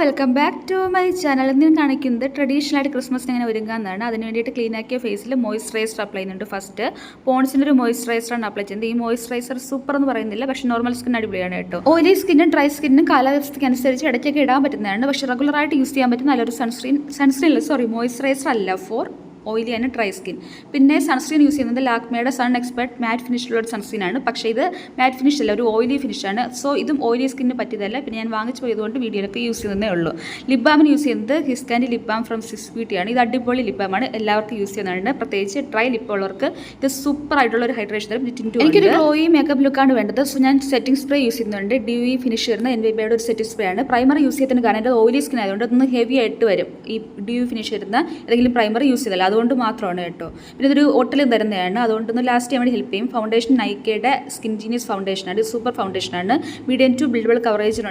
Welcome back to my channel. ഇന്ന് ഞാൻ കാണിക്കുന്നത് ട്രഡീഷണലായിട്ട് ക്രിസ്മസിന് എങ്ങനെ ഒരുങ്ങാമെന്നാണ്. അതിന് വേണ്ടിയിട്ട് ക്ലീൻ ആക്കിയ ഫേസിൽ മോയ്സ്ചറൈസർ അപ്ലൈ ചെയ്യുന്നുണ്ട്. ഫസ്റ്റ് പോൺസിൻ്റെ ഒരു മോയ്സ്ചറൈസറാണ് അപ്ലൈ ചെയ്യുന്നത്. ഈ മോയ്സ്ചറൈസർ സൂപ്പർ എന്ന് പറയുന്നില്ല, പക്ഷേ നോർമൽ സ്കിൻ അടിപൊളിയാണ് കേട്ടോ. ഓയിലി സ്കിന്നും ഡ്രൈ സ്കിന്നും കാലാവസ്ഥയ്ക്ക് അനുസരിച്ച് ഇടയ്ക്കൊക്കെ ഇടാൻ പറ്റുന്നതാണ്, പക്ഷേ റെഗുലറായിട്ട് യൂസ് ചെയ്യാൻ പറ്റുന്ന നല്ലൊരു മോയ്സ്ചറൈസർ അല്ല for oily and dry skin. പിന്നെ സൺസ്ക്രീൻ യൂസ് ചെയ്യുന്നത് ലാക്മേയുടെ സൺ എക്സ്പെർട്ട് മാറ്റ് ഫിനിഷിലുള്ള ഒരു സൺസ്ക്രീനാണ്. പക്ഷേ ഇത് മാറ്റ് ഫിനിഷ് അല്ല, ഒരു ഓയിലി ഫിനിഷാണ്. സോ ഇതും ഓയിലി സ്കിന്നിന് പറ്റിയതല്ല. പിന്നെ ഞാൻ വാങ്ങിച്ചു പോയതുകൊണ്ട് വീഡിയോയിലൊക്കെ യൂസ് ചെയ്യുന്നതേ ഉള്ളൂ. ലിപ് ബാമിന് യൂസ് ചെയ്യുന്നത് ഹിസ്കാൻ്റെ ലിപ് ബാം ഫ്രം സിക്സ് ബ്യൂട്ടിയാണ്. ഇത് അടിപൊളി ലിപ് ബാമാണ്, എല്ലാവർക്കും യൂസ് ചെയ്യുന്നതാണ്. പ്രത്യേകിച്ച് ഡ്രൈ ലിപ്പ് ഉള്ളവർക്ക് ഇത് സൂപ്പർ ആയിട്ടുള്ള ഒരു ഹൈഡ്രേഷൻ തരും. എനിക്കൊരു ഗ്ലോയി മേക്കപ്പ് ലുക്കാണ് വേണ്ടത്. സോ ഞാൻ സെറ്റിംഗ് സ്പ്രേ യൂസ് ചെയ്യുന്നുണ്ട്. ഡ്യൂയി ഫിനിഷ് വരുന്ന NYBയുടെ ഒരു സെറ്റിംഗ് സ്പ്രേ ആണ്. പ്രൈമർ യൂസ് ചെയ്യുന്നതിന് കാരണം എൻ്റെ ഓയിലി സ്കിൻ ആയതുകൊണ്ട് അതൊന്ന് ഹെവി ആയിട്ട് വരും. ഈ ഡ്യൂയി ഫിനിഷ് വരുന്ന ഏതെങ്കിലും പ്രൈമർ യൂസ് ചെയ്തല്ല, അതുകൊണ്ട് മാത്രമാണ് കേട്ടോ. പിന്നെ ഇതൊരു ഒട്ടലും തരുന്നതാണ്, അതുകൊണ്ടൊന്ന് ലാസ്റ്റ് ചെയ്യാൻ വേണ്ടി ഹെൽപ്പ് ചെയ്യും. ഫൗണ്ടേഷൻ നൈക്കയുടെ സ്കിൻ ജീനിയസ് ഫൗണ്ടേഷനാണ്. സൂപ്പർ ഫൗണ്ടേഷനാണ്. മീഡിയം ടു ബിൽഡബിൾ കവറേജ്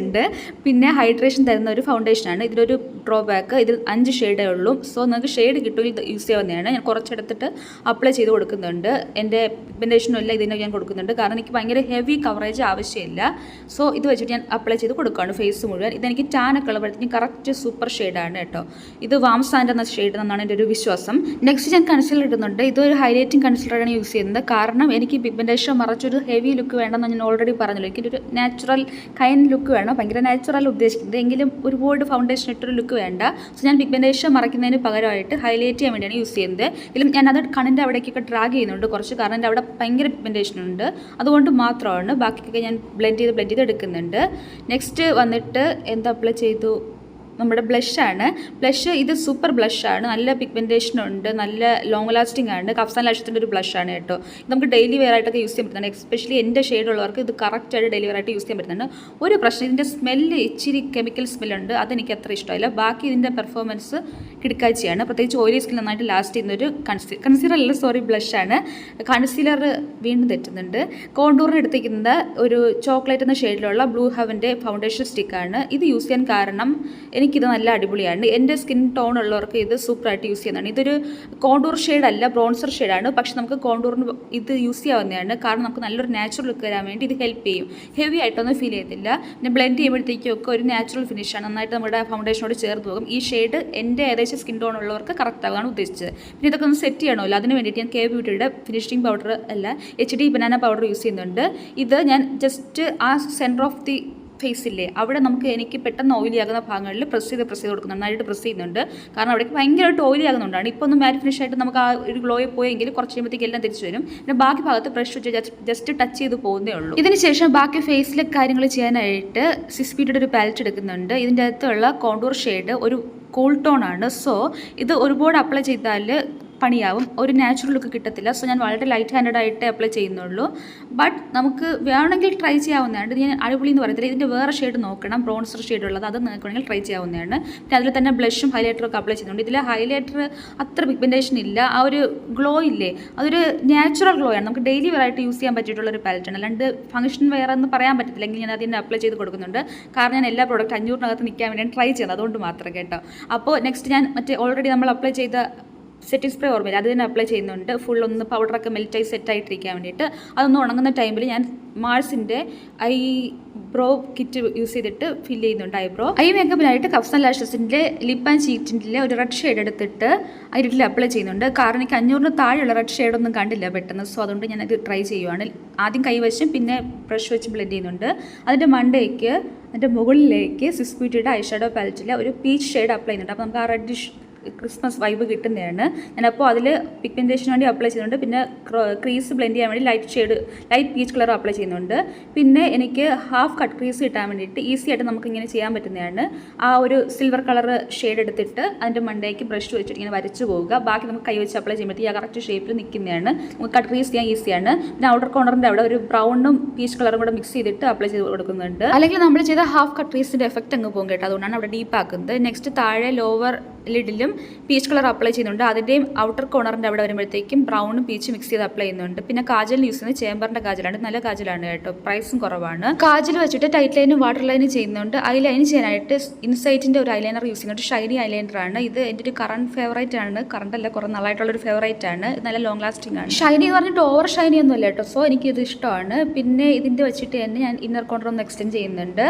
ഉണ്ട്. പിന്നെ ഹൈഡ്രേഷൻ തരുന്ന ഒരു ഫൗണ്ടേഷനാണ്. ഇതിലൊരു ഡ്രോബാക്ക്, ഇതിൽ 5 ഷെയ്ഡേ ഉള്ളൂ. സോ നിങ്ങൾക്ക് ഷെയ്ഡ് കിട്ടുമെങ്കിൽ യൂസ് ചെയ്യാവുന്നതാണ്. ഞാൻ കുറച്ചെടുത്തിട്ട് അപ്ലൈ ചെയ്ത് കൊടുക്കുന്നുണ്ട്. എൻ്റെ പിഗ്മെൻറ്റേഷനും എല്ലാം ഇതിനെ ഞാൻ കൊടുക്കുന്നുണ്ട്, കാരണം എനിക്ക് ഭയങ്കര ഹെവി കവറേജ് ആവശ്യമില്ല. സോ ഇത് വെച്ചിട്ട് ഞാൻ അപ്ലൈ ചെയ്ത് കൊടുക്കുകയാണ് ഫേസ് മുഴുവൻ. ഇതെനിക്ക് ടാനൊക്കെ ഉള്ളപ്പോഴത്തേക്കും കറക്റ്റ് സൂപ്പർ ഷെയ്ഡാണ് കേട്ടോ. ഇത് വാംസാൻഡ് എന്ന ഷെയ്ഡ് എന്നാണ് എൻ്റെ ഒരു വിശ്വാസം. നെക്സ്റ്റ് ഞാൻ കൺസീലർ ഇടുന്നുണ്ട്. ഇതൊരു ഹൈലൈറ്റിംഗ് കൺസീലറാണ് യൂസ് ചെയ്യുന്നത്, കാരണം എനിക്ക് പിഗ്മെൻറ്റേഷൻ മറച്ചൊരു ഹെവി ലുക്ക് വേണമെന്ന് ഞാൻ ഓൾറെഡി പറഞ്ഞല്ലോ. എനിക്കൊരു നാച്ചുറൽ കൈൻഡ് ലുക്ക് വേണം, ഭയങ്കര നാച്ചുറൽ ഉദ്ദേശിക്കുന്നത്, എങ്കിലും ഒരുപാട് ഫൗണ്ടേഷൻ ഇട്ടൊരു ലുക്ക് വേണ്ട. സോ ഞാൻ പിഗ്മെൻറ്റേഷൻ മറയ്ക്കുന്നതിന് പകരമായിട്ട് ഹൈലൈറ്റ് ചെയ്യാൻ വേണ്ടിയാണ് യൂസ് ചെയ്യുന്നത്. ഇതിലും ഞാനത് കണ്ണിൻ്റെ അവിടേക്കൊക്കെ ഡ്രാഗ് ചെയ്യുന്നുണ്ട് കുറച്ച്, കാരണം എൻ്റെ അവിടെ ഭയങ്കര പിഗ്മെൻറ്റേഷൻ ഉണ്ട്, അതുകൊണ്ട് മാത്രമാണ്. ബാക്കിയൊക്കെ ഞാൻ ബ്ലെൻഡ് ചെയ്ത് എടുക്കുന്നുണ്ട്. നെക്സ്റ്റ് വന്നിട്ട് എന്താ അപ്ലൈ ചെയ്തു, നമ്മുടെ ബ്ലഷാണ്. ഇത് സൂപ്പർ ബ്ലഷാണ്, നല്ല പിഗ്മെൻറ്റേഷനുണ്ട്, നല്ല ലോങ് ലാസ്റ്റിംഗ് ആണ്. കഫ്സാൻ ലാഷത്തിൻ്റെ ഒരു ബ്ലഷാണ് കേട്ടോ. നമുക്ക് ഡെയിലി വെയർ ആയിട്ടൊക്കെ യൂസ് ചെയ്യാൻ പറ്റുന്നുണ്ട്. എസ്പെഷ്യലി എൻ്റെ ഷെയ്ഡുള്ളവർക്ക് ഇത് കറക്റ്റായിട്ട് ഡെയിലി വെയർ ആയിട്ട് യൂസ് ചെയ്യാൻ പറ്റുന്നുണ്ട്. ഒരു പ്രശ്നം, ഇതിൻ്റെ സ്മെല്ല് ഇച്ചിരി കെമിക്കൽ സ്മെല്ലുണ്ട്, അതെനിക്ക് അത്ര ഇഷ്ടമില്ല. ബാക്കി ഇതിൻ്റെ പെർഫോമൻസ് കിടക്കാഴ്ചയാണ്. പ്രത്യേകിച്ച് ഓയിലി സ്കിൻ നന്നായിട്ട് ലാസ്റ്റ് ചെയ്യുന്നൊരു ബ്ലഷാണ്. കൺസീലർ വീണ്ടും തെറ്റുന്നുണ്ട്. കോണ്ടൂറിന് എടുത്തിരിക്കുന്നത് ഒരു ചോക്ലേറ്റ് എന്ന ഷെയ്ഡിലുള്ള ബ്ലൂ ഹെവൻ്റെ ഫൗണ്ടേഷൻ സ്റ്റിക്കാണ്. ഇത് യൂസ് ചെയ്യാൻ കാരണം എനിക്കിത് നല്ല അടിപൊളിയാണ്. എൻ്റെ സ്കിൻ ടോൺ ഉള്ളവർക്ക് ഇത് സൂപ്പറായിട്ട് യൂസ് ചെയ്യുന്നതാണ്. ഇതൊരു കോണ്ടൂർ ഷെയ്ഡല്ല, ബ്രോൺസർ ഷെയ്ഡാണ്. പക്ഷെ നമുക്ക് കോണ്ടൂറിന് ഇത് യൂസ് ചെയ്യാവുന്നതാണ്, കാരണം നമുക്ക് നല്ലൊരു നാച്ചുറൽ ലുക്ക് തരാൻ വേണ്ടി ഇത് ഹെൽപ്പ് ചെയ്യും. ഹെവി ആയിട്ടൊന്നും ഫീൽ ചെയ്യത്തില്ല. പിന്നെ ബ്ലെൻഡ് ചെയ്യുമ്പോഴത്തേക്കും ഒക്കെ ഒരു നാച്ചുറൽ ഫിനിഷാണ്, നന്നായിട്ട് നമ്മുടെ ഫൗണ്ടേഷനോട് ചേർത്ത് പോകും. ഈ ഷെയ്ഡ് എൻ്റെ ഏകദേശം സ്കിൻ ടോൺ ഉള്ളവർക്ക് കറക്റ്റ് ആകാനാണ് ഉദ്ദേശിച്ചത്. പിന്നെ ഇതൊക്കെ ഒന്ന് സെറ്റ് ചെയ്യണമല്ലോ, അതിന് വേണ്ടിയിട്ട് ഞാൻ ബ്യൂട്ടിയുടെ ഫിനിഷിംഗ് പൗഡർ അല്ല HD ബനാന പൗഡർ യൂസ് ചെയ്യുന്നുണ്ട്. ഇത് ഞാൻ ജസ്റ്റ് ആ സെൻറ്റർ ഓഫ് ദി ഫേസില്ലേ അവിടെ എനിക്ക് പെട്ടെന്ന് ഓയിലി ആകുന്ന ഭാഗങ്ങളിൽ പ്രസ് ചെയ്ത് കൊടുക്കുന്നുണ്ട്, നന്നായിട്ട് പ്രസ് ചെയ്യുന്നുണ്ട്, കാരണം അവിടേക്ക് ഭയങ്കരമായിട്ട് ഓയിലി ആകുന്നുണ്ടാണ്. ഇപ്പോൾ ഒന്ന് മാറ്റ് ഫിനിഷ് ആയിട്ട് നമുക്ക് ആ ഒരു ഗ്ലോയിൽ പോയെങ്കിൽ കുറച്ച് കഴിയുമ്പോഴത്തേക്ക് എല്ലാം തിരിച്ചു വരും. പിന്നെ ബാക്കി ഭാഗത്ത് ബ്രഷ് വെച്ച് ജസ്റ്റ് ടച്ച് ചെയ്ത് പോകുന്നേ ഉള്ളൂ. ഇതിന് ശേഷം ബാക്കി ഫേസിലെ കാര്യങ്ങൾ ചെയ്യാനായിട്ട് സിക്സ് ബ്യൂട്ടിയുടെ ഒരു പാലറ്റ് എടുക്കുന്നുണ്ട്. ഇതിൻ്റെ അകത്തുള്ള കോണ്ടൂർ ഷെയ്ഡ് ഒരു കൂൾ ടോൺ ആണ്. സോ ഇത് ഒരുപാട് അപ്ലൈ ചെയ്താൽ പണിയാവും, ഒരു നാച്ചുറൽ ലുക്ക് കിട്ടത്തില്ല. സോ ഞാൻ വളരെ ലൈറ്റ് ഹാൻഡഡ് ആയിട്ട് അപ്ലൈ ചെയ്യുന്നുള്ളൂ. ബട്ട് നമുക്ക് വേണമെങ്കിൽ ട്രൈ ചെയ്യാവുന്നതാണ്. ഇത് ഞാൻ അടിപൊളി എന്ന് പറയത്തില്ല, ഇതിൻ്റെ വേറെ ഷെയ്ഡ് നോക്കണം, ബ്രോൺസർ ഷെയ്ഡ് ഉള്ളത്, അത് നിങ്ങൾക്ക് വേണമെങ്കിൽ ട്രൈ ചെയ്യാവുന്നതാണ്. പിന്നെ അതിൽ തന്നെ ബ്ലഷും ഹൈലൈറ്ററും ഒക്കെ അപ്ലൈ ചെയ്യുന്നുണ്ട്. ഇതിൽ ഹൈലൈറ്റർ അത്ര പിഗ്മെൻറ്റേഷൻ ഇല്ല, ആ ഒരു ഗ്ലോ ഇല്ലേ അതൊരു നാച്ചുറൽ ഗ്ലോ ആണ്, നമുക്ക് ഡെയിലി വെയർ ആയിട്ട് യൂസ് ചെയ്യാൻ പറ്റിയിട്ടുള്ള ഒരു പാലറ്റാണ്. അല്ലാണ്ട് ഫംഗ്ഷൻ വെയർ എന്ന് പറയാൻ പറ്റത്തില്ല. എങ്കിൽ ഞാൻ അതിന് അപ്ലൈ ചെയ്ത് കൊടുക്കുന്നുണ്ട്, കാരണം ഞാൻ എല്ലാ പ്രോഡക്റ്റ് 500-നകത്ത് നിൽക്കാൻ വേണ്ടി ട്രൈ ചെയ്യുന്നത്, അതുകൊണ്ട് മാത്രം കേട്ടോ. അപ്പോൾ നെക്സ്റ്റ് ഞാൻ ഓൾറെഡി നമ്മൾ അപ്ലൈ ചെയ്ത സെറ്റിംഗ് സ്പ്രേ ഓർമ്മയില്ല, അത് തന്നെ അപ്ലൈ ചെയ്യുന്നുണ്ട്. ഫുൾ ഒന്ന് പൗഡറൊക്കെ മെൽറ്റായി സെറ്റായിട്ടിരിക്കാൻ വേണ്ടിയിട്ട്. അതൊന്ന് ഉണങ്ങുന്ന ടൈമിൽ ഞാൻ മാൾസിൻ്റെ ഐബ്രോ കിറ്റ് യൂസ് ചെയ്തിട്ട് ഫില്ല് ചെയ്യുന്നുണ്ട്. ഐ മേക്കപ്പിനായിട്ട് കഫ്സാൻ ലാഷസിൻ്റെ ലിപ്പ് ആൻഡ് ചീറ്റിൻ്റെ ഒരു റെഡ് ഷെയ്ഡ് എടുത്തിട്ട് അതിൽ അപ്ലൈ ചെയ്യുന്നുണ്ട്, കാരണം എനിക്ക് 500-ന് താഴെയുള്ള റെഡ് ഷെയ്ഡൊന്നും കണ്ടില്ല പെട്ടെന്ന്. സോ അതുകൊണ്ട് ഞാനത് ട്രൈ ചെയ്യുവാണ്. ആദ്യം കൈവശം പിന്നെ ബ്രഷ് വെച്ച് ബ്ലെൻഡ് ചെയ്യുന്നുണ്ട്. അതിൻ്റെ മുകളിലേക്ക് സിക്സ് ബ്യൂട്ടിയുടെ ഐഷാഡോ പാലറ്റിലെ ഒരു പീച്ച് ഷെയ്ഡ് അപ്ലൈ ചെയ്യുന്നുണ്ട്. അപ്പോൾ നമുക്ക് ആ റെഡിഷ് ക്രിസ്മസ് വൈബ് കിട്ടുന്നതാണ്. ഞാനപ്പോൾ അതിൽ പിഗ്മെൻറ്റേഷന് വേണ്ടി അപ്ലൈ ചെയ്യുന്നുണ്ട്. പിന്നെ ക്രീസ് ബ്ലെൻഡ് ചെയ്യാൻ വേണ്ടി ലൈറ്റ് പീച്ച് കളർ അപ്ലൈ ചെയ്യുന്നുണ്ട്. പിന്നെ എനിക്ക് ഹാഫ് കട്ട് ക്രീസ് കിട്ടാൻ വേണ്ടിയിട്ട് ഈസി ആയിട്ട് നമുക്ക് ഇങ്ങനെ ചെയ്യാൻ പറ്റുന്നതാണ്. ആ ഒരു സിൽവർ കളർ ഷെയ്ഡ് എടുത്തിട്ട് അതിൻ്റെ മണ്ടേക്ക് ബ്രഷ് വെച്ചിട്ട് ഇങ്ങനെ വരച്ചു പോവുക. ബാക്കി നമുക്ക് കൈ വെച്ച് അപ്ലൈ ചെയ്യുമ്പോഴത്തേക്ക് ആ കറക്റ്റ് ഷേപ്പിൽ നിൽക്കുന്നതാണ്. നമുക്ക് കട്ട് ക്രീസ് ചെയ്യാൻ ഈസിയാണ്. പിന്നെ ഔട്ടർ കോർണറിൻ്റെ അവിടെ ഒരു ബ്രൗണും പീച്ച് കളറും കൂടെ മിക്സ് ചെയ്തിട്ട് അപ്ലൈ ചെയ്ത് കൊടുക്കുന്നുണ്ട്. അല്ലെങ്കിൽ നമ്മൾ ചെയ്ത ഹാഫ് കട്ട് ക്രീസിൻ്റെ എഫക്റ്റ് അങ്ങ് പോകും കേട്ടോ, അതുകൊണ്ടാണ് അവിടെ ഡീപ്പ് ആക്കുന്നത്. നെക്സ്റ്റ് താഴെ ലിഡിലും പീച്ച് കളർ അപ്ലൈ ചെയ്യുന്നുണ്ട്. അതിൻ്റെയും ഔട്ടർ കോർണറിൻ്റെ അവിടെ വരുമ്പോഴത്തേക്കും ബ്രൗണും പീച്ച് മിക്സ് ചെയ്ത് അപ്ലൈ ചെയ്യുന്നുണ്ട്. പിന്നെ കാജലിന് യൂസ് ചെയ്യുന്നത് ചേമ്പറിൻ്റെ കാജലാണ്. നല്ല കാജലാണ് കേട്ടോ, പ്രൈസും കുറവാണ്. കാജൽ വെച്ചിട്ട് ടൈറ്റ് ലൈനും വാട്ടർ ലൈനും ചെയ്യുന്നുണ്ട്. ഐലൈൻ ചെയ്യാനായിട്ട് ഇൻസൈറ്റിൻ്റെ ഒരു ഐലൈനർ യൂസ് ചെയ്യുന്നുണ്ട്. ഷൈനി ഐലൈനറാണ് ഇത്. എൻ്റെ ഒരു കറണ്ട് ഫേവറേറ്റ് ആണ്. കറണ്ട് അല്ല, കുറേ നാളായിട്ടുള്ളൊരു ഫേവറേറ്റ് ആണ്. നല്ല ലോങ് ലാസ്റ്റിംഗ് ആണ്. ഷൈനി എന്ന് പറഞ്ഞിട്ട് ഓവർ ഷൈനി ഒന്നും അല്ല കേട്ടോ. സോ എനിക്കിത് ഇഷ്ടമാണ്. പിന്നെ ഇതിൻ്റെ വെച്ചിട്ട് തന്നെ ഞാൻ ഇന്നർ കോർണർ ഒന്ന് എക്സ്റ്റെൻഡ് ചെയ്യുന്നുണ്ട്.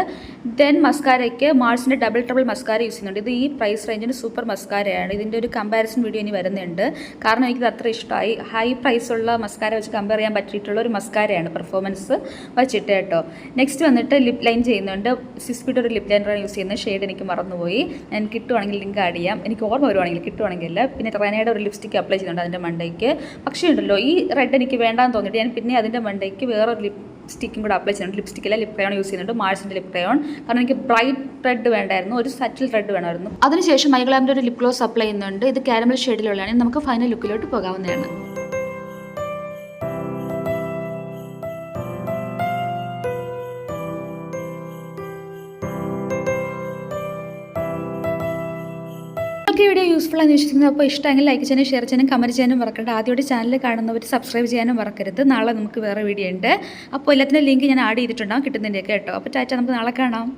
ദെൻ മസ്കാരയ്ക്ക് മാൾസിൻ്റെ ഡബിൾ ട്രിപ്പിൾ മസ്കാര യൂസ് ചെയ്യുന്നുണ്ട്. ഇത് ഈ പ്രൈസ് റേഞ്ചിന് സൂപ്പർ മസ്കാരയാണ്. ഇതിൻ്റെ ഒരു കമ്പാരിസൺ വീഡിയോ ഇനി വരുന്നുണ്ട്. കാരണം എനിക്കിത് അത്ര ഇഷ്ടമായി. ഹൈ പ്രൈസുള്ള മസ്കാര വെച്ച് കമ്പയർ ചെയ്യാൻ പറ്റിയിട്ടുള്ള ഒരു മസ്കാരയാണ് പെർഫോമൻസ് വെച്ചിട്ട് കേട്ടോ. നെക്സ്റ്റ് വന്നിട്ട് ലിപ് ലൈൻ ചെയ്യുന്നുണ്ട്. സിസ്പിയുടെ ഒരു ലിപ് ലൈനറാണ് യൂസ് ചെയ്യുന്നത്. ഷെയ്ഡ് എനിക്ക് മറന്നുപോയി. ഞാൻ കിട്ടുവാണെങ്കിൽ ലിങ്ക് ആഡ് ചെയ്യാം. എനിക്ക് ഓർമ്മ വരുവാണെങ്കിൽ, കിട്ടുവാണെങ്കിൽ. പിന്നെ റെനയുടെ ഒരു ലിപ്സ്റ്റിക്ക് അപ്ലൈ ചെയ്യുന്നുണ്ട് അതിൻ്റെ മണ്ടയ്ക്ക്. പക്ഷേ ഉണ്ടല്ലോ, ഈ റെഡ് എനിക്ക് വേണ്ടാന്ന് തോന്നിയിട്ട് ഞാൻ പിന്നെ അതിൻ്റെ മണ്ടയ്ക്ക് വേറൊരു ലിപ്സ്റ്റിക്കും കൂടെ അപ്ലൈ ചെയ്യുന്നുണ്ട്. ലിപ്സ്റ്റിക്കല്ല, ലിപ് ക്രയോൺ യൂസ് ചെയ്യുന്നുണ്ട്. മാൾസിൻ്റെ ലിപ് ക്രയോൺ. കാരണം എനിക്ക് ബ്രൈറ്റ് റെഡ് വേണ്ടായിരുന്നു, ഒരു സറ്റിൽ റെഡ് വേണമായിരുന്നു. അതിനുശേഷം മൈഗ്ലാമിൻ്റെ ഒരു ലിപ് ഗ്ലോസ് അപ്ലൈ ചെയ്യുന്നുണ്ട്. ഇത് കാരമൽ ഷെയ്ഡിലുള്ളതാണ്. നമുക്ക് ഫൈനൽ ലുക്കിലോട്ട് പോകാവുന്നതാണ്. ഈ വീഡിയോ യൂസ്ഫുൾ ആണെന്ന് വിശ്വസിക്കുന്നത്. അപ്പോൾ ഇഷ്ടമെങ്കിൽ ലൈക്ക് ചെയ്യാനും ഷെയർ ചെയ്യാനും കമൻറ്റ് ചെയ്യാനും മറക്കരുത്. ആദ്യമായിട്ട് ചാനൽ കാണുന്നവർ സബ്സ്ക്രൈബ് ചെയ്യാനും മറക്കരുത്. നാളെ നമുക്ക് വേറെ വീഡിയോ ഉണ്ട്. അപ്പോൾ എല്ലാത്തിൻ്റെ ലിങ്ക് ഞാൻ ആഡ് ചെയ്തിട്ടുണ്ടാകും കിട്ടുന്നതിൻ്റെയൊക്കെ കേട്ടോ. അപ്പോൾ ടാറ്റ, നമുക്ക് നാളെ കാണാം.